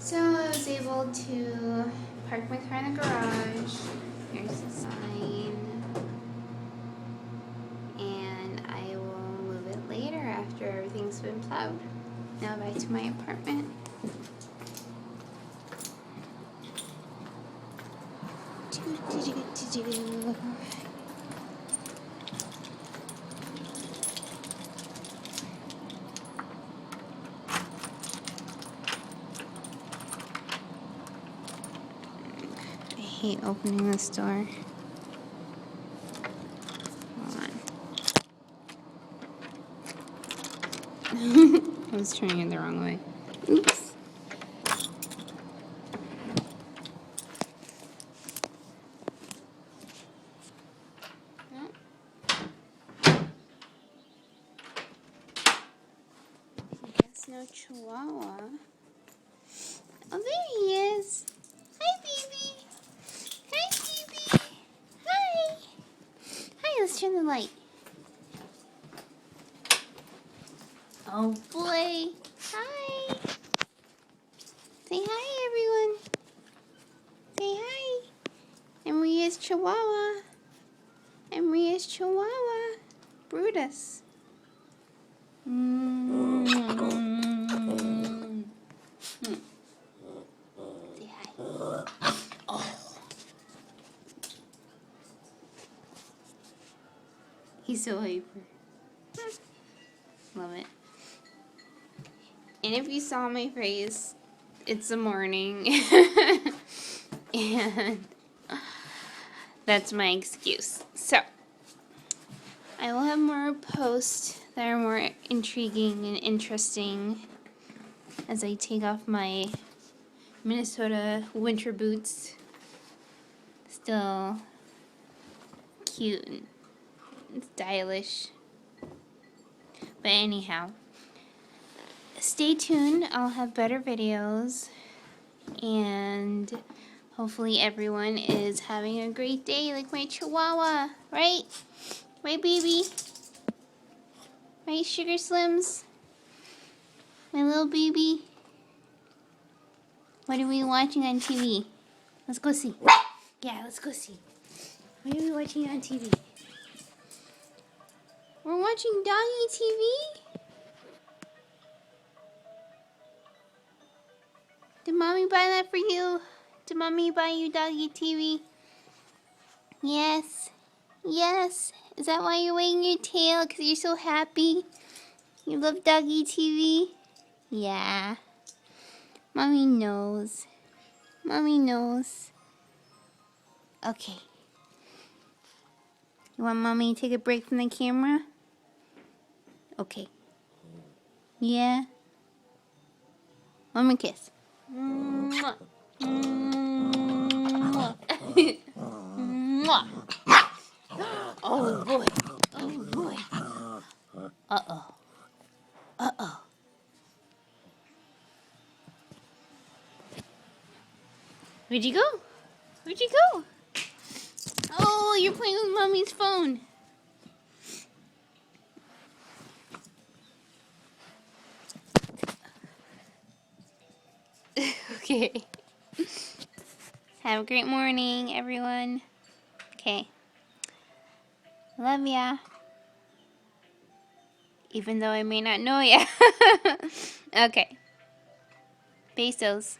So I was able to park my car in the garage. Here's the sign. And I will move it later after everything's been plowed. Now back to my apartment. I hate opening this door. Hold on. I was turning it the wrong way. Oops. I guess no Chihuahua. Oh, there he is. Hi, baby. Hi, baby. Hi. Hi, let's turn the light. Oh, boy. Hi. Say hi, everyone. Say hi. And Maria's Chihuahua. And Maria's Chihuahua. Brutus. Say hi. Oh. He's so hyper. Love it. And if you saw my face, it's the morning. And that's my excuse. So, I will have more posts that are more intriguing and interesting as I take off my Minnesota winter boots. Still cute and stylish. But anyhow, stay tuned. I'll have better videos. And hopefully everyone is having a great day like my Chihuahua. Right? Right, baby? Right, Sugar Slims? My little baby? What are we watching on TV? Let's go see. Yeah, let's go see. What are we watching on TV? We're watching Doggy TV? Did Mommy buy that for you? Did Mommy buy you Doggy TV? Yes. Yes. Is that why you're wagging your tail? Because you're so happy? You love Doggy TV? Yeah. Mommy knows. Mommy knows. Okay. You want Mommy to take a break from the camera? Okay. Yeah. One more kiss. Mwah. Mwah. Mwah. Oh boy. Oh boy. Uh-oh. Uh-oh. Where'd you go? Where'd you go? Oh, you're playing with Mommy's phone. Okay. Have a great morning, everyone. Okay. Love ya. Even though I may not know ya. Okay. Besos.